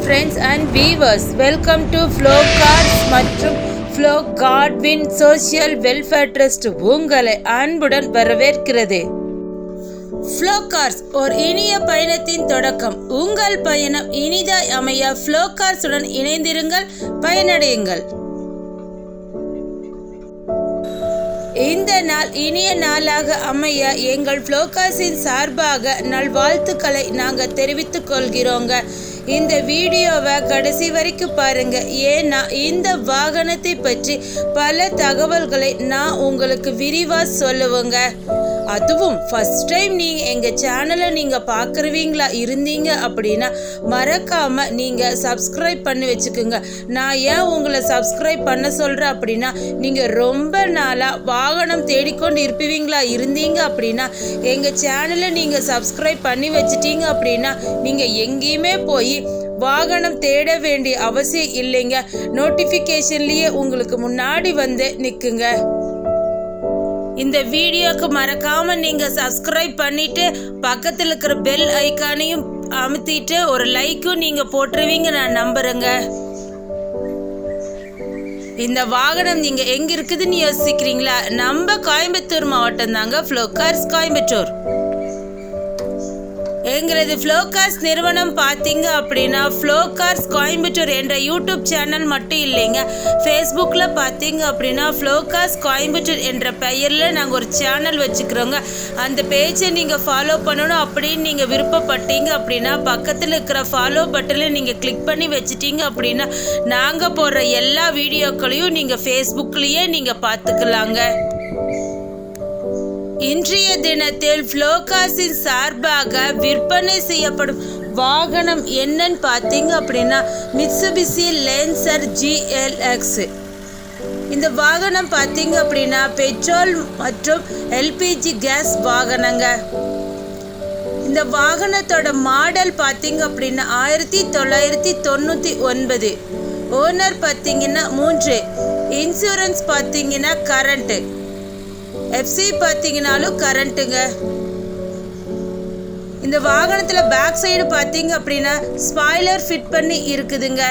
friends and viewers, welcome to Flow Cards மற்றும் Flow Godwin Social Welfare Trust உங்களை அன்புடன் வரவேற்கிறது. Flow Cards ஒரு இனிய பயணத்தின் தொடக்கம். உங்கள் பயணம் இனிதாய் அமைய Flow Cards உடன் இணைந்திருங்கள், பயனடையுங்கள். இந்த நாள் இனிய நாளாக அமைய எங்கள் ஃப்ளோகாஸின் சார்பாக நல்வாழ்த்துக்களை நாங்கள் தெரிவித்துக் கொள்கிறோங்க. இந்த வீடியோவை கடைசி வரைக்கும் பாருங்க, ஏன்னா இந்த வாகனத்தை பற்றி பல தகவல்களை நான் உங்களுக்கு விரிவாக சொல்லுவேங்க. அதுவும் ஃபர்ஸ்ட் டைம் நீங்கள் எங்கள் சேனலை நீங்கள் பார்க்குறவீங்களா இருந்தீங்க அப்படின்னா மறக்காமல் நீங்கள் சப்ஸ்கிரைப் பண்ணி வச்சுக்கோங்க. நான் ஏன் உங்களை சப்ஸ்கிரைப் பண்ண சொல்கிறேன் அப்படின்னா, நீங்கள் ரொம்ப நாளாக வாகனம் தேடிக்கொண்டு இருப்பீங்களா இருந்தீங்க அப்படின்னா எங்கள் சேனலை நீங்கள் சப்ஸ்கிரைப் பண்ணி வச்சிட்டீங்க அப்படின்னா நீங்கள் எங்கேயுமே போய் வாகனம் தேட வேண்டிய அவசியம் இல்லைங்க. நோட்டிஃபிகேஷன்லேயே உங்களுக்கு முன்னாடி வந்து நிற்குங்க. இந்த வீடியோக்கு மறக்காம நீங்க சப்ஸ்கிரைப் பண்ணிட்டு பக்கத்தில் இருக்கிற பெல் ஐக்கானையும் அமுத்திட்டு ஒரு லைக்கும் நீங்க போட்டுருவீங்க நான் நம்புறேங்க. இந்த வாகனம் நீங்க எங்க இருக்குதுன்னு யோசிக்கிறீங்களா? நம்ம கோயம்புத்தூர் மாவட்டம் தாங்க, ஃப்ளோ கார்ஸ் கோயம்புத்தூர். எங்களது ஃப்ளோ கார்ஸ் நிறுவனம் பார்த்தீங்க அப்படின்னா ஃப்ளோ கார்ஸ் கோயம்புத்தூர் என்ற யூடியூப் சேனல் மட்டும் இல்லைங்க, ஃபேஸ்புக்கில் பார்த்தீங்க அப்படின்னா ஃப்ளோ கார்ஸ் கோயம்புத்தூர் என்ற பெயரில் நாங்கள் ஒரு சேனல் வச்சுக்கிறோங்க. அந்த பேஜை நீங்கள் ஃபாலோ பண்ணணும் அப்படின்னு நீங்கள் விருப்பப்பட்டீங்க அப்படின்னா பக்கத்தில் இருக்கிற ஃபாலோ பட்டனில் நீங்கள் கிளிக் பண்ணி வச்சிட்டீங்க அப்படின்னா நாங்கள் போடுற எல்லா வீடியோக்களையும் நீங்கள் ஃபேஸ்புக்லேயே நீங்கள் பார்த்துக்கலாங்க. இன்றைய தினத்தில் ஃப்ளோகாஸின் சார்பாக விற்பனை செய்யப்படும் வாகனம் என்னன்னு பார்த்தீங்க அப்படின்னா மிட்சுபிஷி லேன்சர் GLX. இந்த வாகனம் பார்த்தீங்க அப்படின்னா பெட்ரோல் மற்றும் LPG கேஸ் வாகனங்க. இந்த வாகனத்தோட மாடல் பார்த்தீங்க அப்படின்னா 1999. ஓனர் பார்த்தீங்கன்னா 3. இன்சூரன்ஸ் பார்த்தீங்கன்னா கரண்ட்டு. FC பார்த்தீங்கன்னாலும் கரண்ட்டுங்க. இந்த வாகனத்தில் பேக் சைடு பார்த்தீங்க அப்படின்னா ஸ்பாய்லர் ஃபிட் பண்ணி இருக்குதுங்க.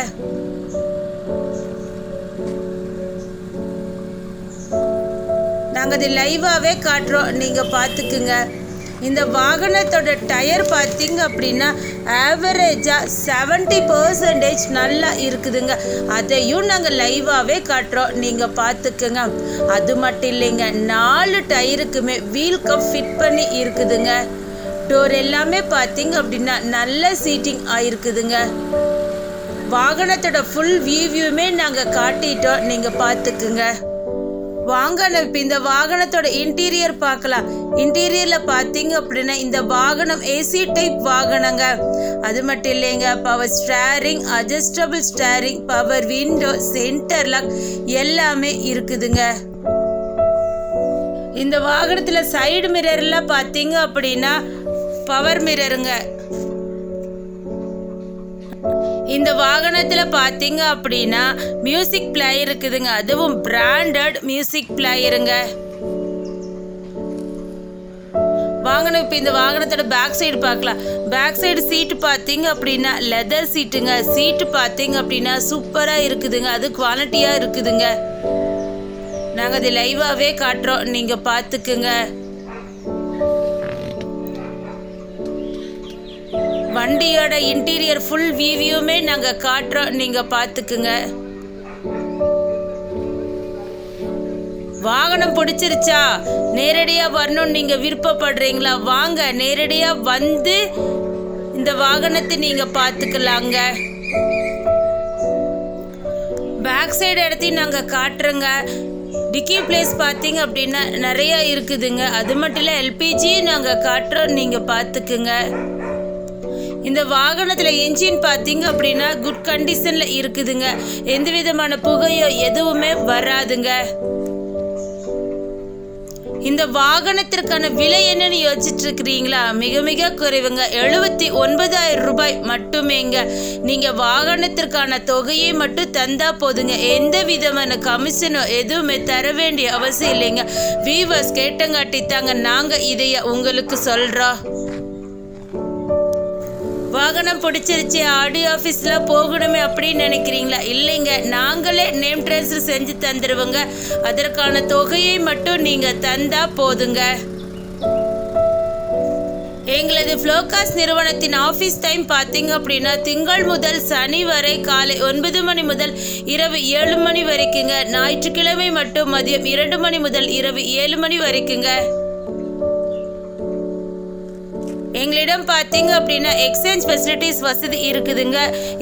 நாங்கள் அது லைவாகவே காட்டுறோம், நீங்கள் பார்த்துக்குங்க. இந்த வாகனத்தோட டயர் பார்த்தீங்க அப்படின்னா ஆவரேஜாக 70% நல்லா இருக்குதுங்க. அதையும் நாங்கள் லைவாகவே காட்டுறோம், நீங்கள் பார்த்துக்குங்க. அது மட்டும் இல்லைங்க, 4 டயருக்குமே வீல் கப் ஃபிட் பண்ணி இருக்குதுங்க. டோர் எல்லாமே பார்த்தீங்க அப்படின்னா நல்ல சீட்டிங் ஆயிருக்குதுங்க. வாகனத்தோட ஃபுல் வியூவுமே நாங்கள் காட்டிட்டோம், நீங்கள் பார்த்துக்குங்க. வாங்க இப்போ இந்த வாகனத்தோட இன்டீரியர் பார்க்கலாம். இன்டீரியரில் பார்த்தீங்க அப்படின்னா இந்த வாகனம் AC டைப் வாகனங்க. அது மட்டும் இல்லைங்க, power steering, adjustable steering, power window, centre lock எல்லாமே இருக்குதுங்க. இந்த வாகனத்தில் சைடு மிரர்லாம் பார்த்தீங்க அப்படின்னா பவர் மிரருங்க. இந்த வாகனத்தில் பார்த்தீங்க அப்படின்னா மியூசிக் பிளேயர் இருக்குதுங்க, அதுவும் பிராண்டட் மியூசிக் பிளேயருங்க. வாகனம் இப்போ இந்த வாகனத்தோட பேக் சைடு பார்க்கலாம். பேக் சைடு சீட்டு பார்த்தீங்க அப்படின்னா லெதர் சீட்டுங்க. சீட்டு பார்த்தீங்க அப்படின்னா சூப்பராக இருக்குதுங்க, அது குவாலிட்டியாக இருக்குதுங்க. நாங்கள் அது லைவாகவே காட்டுறோம், நீங்கள் பார்த்துக்குங்க. வண்டியோட இன்டீரியர் ஃபுல் வியூவுமே நாங்கள் காட்டுறோம், நீங்கள் பார்த்துக்குங்க. வாகனம் பிடிச்சிருச்சா? நேரடியாக வரணும்னு நீங்கள் விருப்பப்படுறீங்களா? வாங்க, நேரடியாக வந்து இந்த வாகனத்தை நீங்கள் பார்த்துக்கலாங்க. பேக் சைடு இடத்தையும் நாங்கள் காட்டுறோங்க. டிக்கி பிளேஸ் பார்த்தீங்க அப்படின்னா நிறையா இருக்குதுங்க. அது மட்டும் இல்லை, LPG நாங்கள் காட்டுறோம், நீங்கள் பார்த்துக்குங்க. இந்த வாகனத்தில் என்ஜின் பார்த்தீங்க அப்படின்னா குட் கண்டிஷனில் இருக்குதுங்க. எந்த விதமான புகையோ எதுவுமே வராதுங்க. இந்த வாகனத்திற்கான விலை என்னன்னு யோசிச்சுட்டு இருக்கிறீங்களா? மிக மிக குறைவுங்க, 79,000 ரூபாய் மட்டுமேங்க. நீங்கள் வாகனத்திற்கான தொகையை மட்டும் தந்தா போதுங்க. எந்த விதமான கமிஷனோ எதுவுமே தர வேண்டிய அவசியம் இல்லைங்க. வியூவர்ஸ் கேட்டங்காட்டி தாங்க நாங்கள் இதைய உங்களுக்கு சொல்கிறோம். வாகனம் பிடிச்சிருச்சு, ஆடியோ ஆஃபீஸில் போகணுமே அப்படின்னு நினைக்கிறீங்களா? இல்லைங்க, நாங்களே நேம் ட்ரான்ஸ்ஃபர் செஞ்சு தந்துடுவோங்க. அதற்கான தொகையை மட்டும் நீங்கள் தந்தா போதுங்க. எங்களது ஃப்ளோகாஸ்ட் நிறுவனத்தின் ஆஃபீஸ் டைம் பார்த்தீங்க அப்படின்னா திங்கள் முதல் சனி வரை காலை 9 மணி முதல் இரவு 7 மணி வரைக்குங்க. ஞாயிற்றுக்கிழமை மட்டும் மதியம் 2 மணி முதல் இரவு 7 மணி வரைக்குங்க. எங்களிடம் பார்த்தீங்க அப்படின்னா எக்ஸ்சேஞ்ச் ஃபெசிலிட்டிஸ் வசதி இருக்குதுங்க.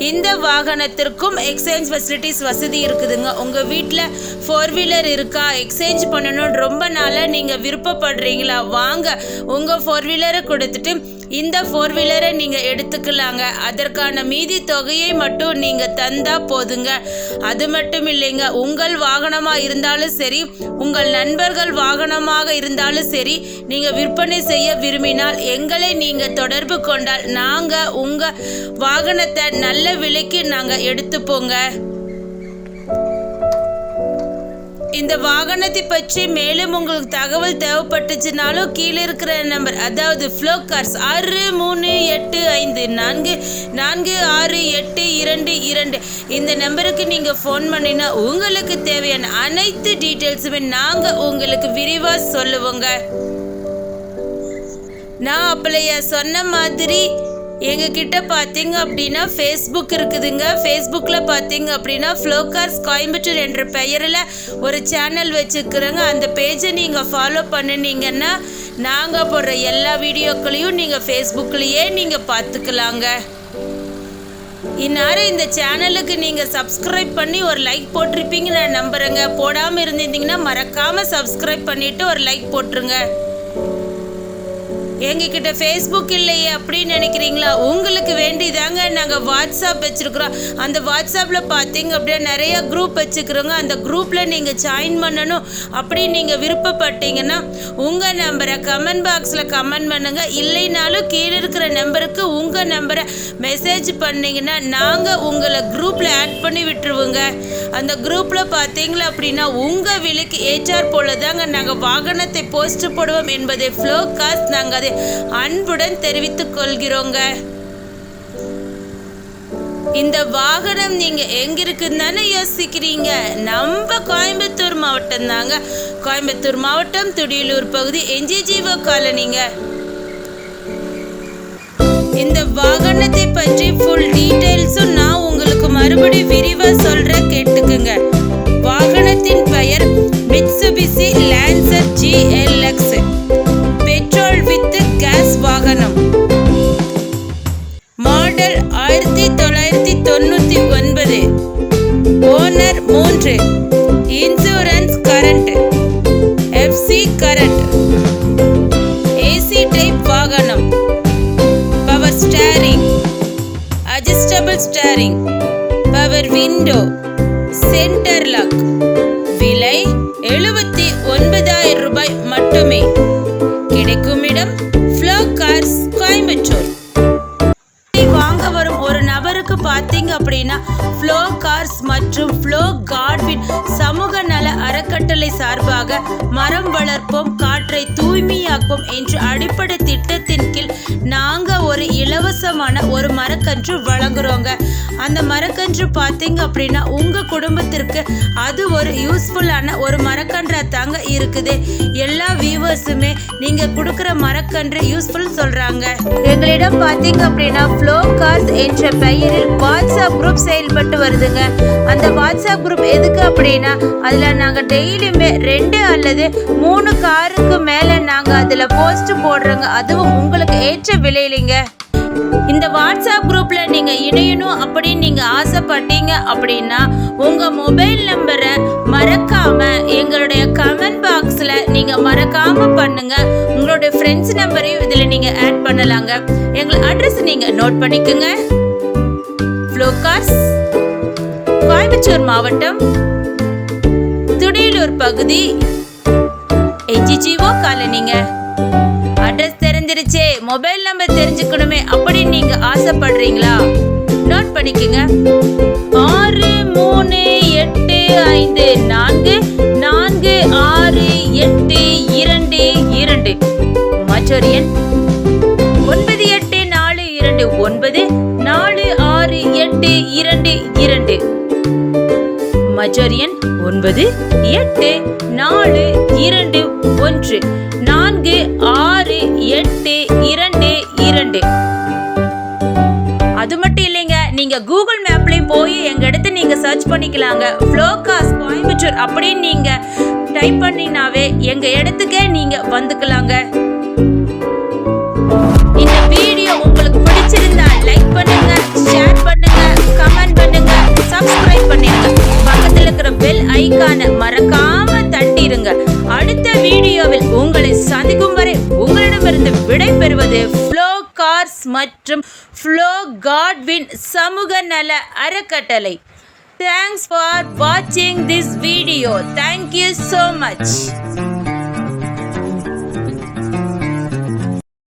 இந்த வாகனத்திற்கும் எக்ஸ்சேஞ்ச் ஃபெசிலிட்டிஸ் வசதி இருக்குதுங்க. உங்கள் வீட்டில் 4 வீலர் இருக்கா, எக்ஸ்சேஞ்ச் பண்ணணும்னு ரொம்ப நாளாக நீங்கள் விருப்பப்படுறீங்களா? வாங்க, உங்கள் 4 வீலரை கொடுத்துட்டு இந்த 4 வீலரை நீங்கள் எடுத்துக்கலாங்க. அதற்கான மீதி தொகையை மட்டும் நீங்கள் தந்தா போதுங்க. அது மட்டும் இல்லைங்க, உங்கள் வாகனமாக இருந்தாலும் சரி, உங்கள் நண்பர்கள் வாகனமாக இருந்தாலும் சரி, நீங்கள் விற்பனை செய்ய விரும்பினால் எங்களை நீங்கள் தொடர்பு கொண்டால் நாங்கள் உங்கள் வாகனத்தை நல்ல விலைக்கு நாங்கள் எடுத்துப்போங்க. இந்த வாகனத்தை பற்றி மேலும் உங்களுக்கு தகவல் தேவைப்பட்டுச்சுனாலும் கீழே இருக்கிற நம்பர், அதாவது ஃப்ளோகார்ஸ் 6385444682 இந்த நம்பருக்கு நீங்கள் ஃபோன் பண்ணினா உங்களுக்கு தேவையான அனைத்து டீட்டெயில்ஸுமே நாங்கள் உங்களுக்கு விரிவாக சொல்லுவோங்க. நான் அப்பளையா சொன்ன மாதிரி எங்ககிட்ட பார்த்தீங்க அப்படின்னா ஃபேஸ்புக் இருக்குதுங்க. ஃபேஸ்புக்கில் பார்த்தீங்க அப்படின்னா ஃப்ளோகார்ஸ் கோயம்புத்தூர் என்ற பெயரில் ஒரு சேனல் வச்சுக்கிறோங்க. அந்த பேஜை நீங்கள் ஃபாலோ பண்ணினீங்கன்னா நாங்கள் போடுற எல்லா வீடியோக்களையும் நீங்கள் ஃபேஸ்புக்லேயே நீங்கள் பார்த்துக்கலாங்க. இந்நேரம் இந்த சேனலுக்கு நீங்கள் சப்ஸ்கிரைப் பண்ணி ஒரு லைக் போட்டிருப்பீங்க நான் நம்புகிறேங்க. போடாமல் இருந்திருந்தீங்கன்னா மறக்காமல் சப்ஸ்கிரைப் பண்ணிவிட்டு ஒரு லைக் போட்டுருங்க. எங்ககிட்ட ஃபேஸ்புக் இல்லையே அப்படின்னு நினைக்கிறீங்களா? உங்களுக்கு வேண்டிதாங்க நாங்கள் வாட்ஸ்அப் வச்சுருக்குறோம். அந்த வாட்ஸ்அப்பில் பார்த்தீங்க அப்படியே நிறைய குரூப் வச்சுக்கிறோங்க. அந்த குரூப்பில் நீங்கள் ஜாயின் பண்ணணும் அப்படி நீங்கள் விருப்பப்பட்டீங்கன்னா உங்கள் நம்பரை கமெண்ட் பாக்ஸில் கமெண்ட் பண்ணுங்கள். இல்லைனாலும் கீழே இருக்கிற நம்பருக்கு உங்கள் நம்பரை மெசேஜ் பண்ணிங்கன்னா நாங்கள் உங்களை குரூப்பில் ஆட் பண்ணி விட்டுருவோங்க. அந்த குரூப்பில் பார்த்தீங்களா அப்படின்னா உங்கள் விலைக்கு ஏற்றார் போல தாங்க நாங்கள் வாகனத்தை போஸ்ட் போடுவோம் என்பதை ஃப்ளோகாஸ்ட் நாங்கள் அதை அன்புடன் தெரிவித்துக் கொள்கிறோங்க. இந்த வாகனம் நீங்க எங்க இருக்குன்னு யோசிக்கிறீங்க? நம்ம கோயம்புத்தூர் மாவட்டம் தாங்க. கோயம்புத்தூர் மாவட்டம் துடியலூர் பகுதி என்ஜிஜிஓ காலனிங்க. இந்த வாகனத்தை பற்றி ஃபுல் டீடைல்ஸும் நான் உங்களுக்கு மறுபடியும் விரிவா சொல்றேன், கேட்டுக்குங்க. வாகனத்தின் பெயர் Mitsubishi Lancer GLX petrol with gas வாகனம். Model 1999. Owner 3. Insurance current, FC current. AC type வாகனம். Power steering, adjustable steering, power window, centre lock. விலை 79,000 ரூபாய் மட்டுமே. கிடைக்கும் இடம் ஃப்ளோகார்ஸ் கோயம்புத்தூர். வாங்க வரும் ஒரு நபருக்கு பார்த்தீங்க அப்படின்னா ஃப்ளோகார்ஸ் மற்றும் ஃப்ளோ கார்ட்வின் சமூக நல அறக்கட்டளை சார்பாக மரம் வளர்ப்போம் காற்றை தூய்மையாக்கும் என்ற அடிப்படை திட்டத்தின் கீழ் நாங்கள் ஒரு இலவசமான ஒரு மரக்கன்று வழங்குறோங்க. அந்த மரக்கன்று பார்த்தீங்க அப்படின்னா உங்கள் குடும்பத்திற்கு அது ஒரு யூஸ்ஃபுல்லான ஒரு மரக்கன்றாக தாங்க இருக்குது. எல்லா வியூவர்ஸுமே நீங்கள் கொடுக்குற மரக்கன்று யூஸ்ஃபுல் சொல்கிறாங்க. எங்களிடம் பார்த்தீங்க அப்படின்னா ஃப்ளோகார்ஸ் என்ற பெயரில் வாட்ஸ்அப் குரூப் செயல்பட்டு வருதுங்க. அந்த வாட்ஸ்அப் குரூப் எதுக்கு அப்படின்னா அதில் நாங்கள் டெய்லியுமே 2 அல்லது 3 காருக்கு மேலே நாங்கள் அதில் போஸ்ட் போடுறோங்க. அதுவும் உங்களுக்கு ஏற்ற விலையிலைங்க. இந்த வாட்ஸ்அப் குரூப்பில் நீங்கள் இணையணும் அப்படின்னு நீங்கள் ஆசைப்பட்டீங்க அப்படின்னா உங்கள் மொபைல் நம்பரை மறக்காமல் எங்களுடைய கமெண்ட் பாக்ஸில் நீங்கள் மறக்காமல் பண்ணுங்கள். உங்களுடைய ஃப்ரெண்ட்ஸ் நம்பரையும் இதில் நீங்கள் ஆட் பண்ணலாங்க. எங்கள் அட்ரஸ் நீங்கள் நோட் பண்ணிக்கோங்க. ஃப்ளோகார்ஸ் கோயம்புத்தூர் மாவட்டம் துடியலூர் பகுதி என்ஜிஜிஓ காலனிங்க. அட்ரஸ் தெரிஞ்சிருச்சே, மொபைல் நம்பர் தெரிஞ்சுக்கணுமே அப்படின்னு நீங்க ஆசைப்படுறீங்களா? நோட் பண்ணிக்கோங்க. 6385446822. மற்றொரு எண் 984229 822. மற்றொரு எண் 9842146822. அது மட்டும் இல்லைங்க, நீங்க கூகுள் மேப்லயும் போய் எங்க இடத்த நீங்க சர்ச் பண்ணிக்கலாங்க. ஃப்ளோகாஸ் கோயம்புத்தூர் அப்படின்னு நீங்க டைப் பண்ணினாவே எங்க இடத்துக்கே நீங்க வந்துக்கலாங்க. இந்த வீடியோ உங்களுக்கு பிடிச்சிருந்தா லைக் பண்ணுங்க, ஷேர் பண்ணுங்க, கமெண்ட் பண்ணுங்க, சப்ஸ்கிரைப் பண்ணுங்க. பக்கத்துல இருக்கிற பெல் ஐகானை மறக்காம தட்டிருங்க. அடுத்த வீடியோவில் உங்களை சந்திக்கும் வரை உங்களிடமிருந்து விடை பெறுவது ஃப்ளோகாஸ் மற்றும் ஃப்ளோ காட்வின் சமூக நல அறக்கட்டளை. Thanks for watching this video. Thank you so much.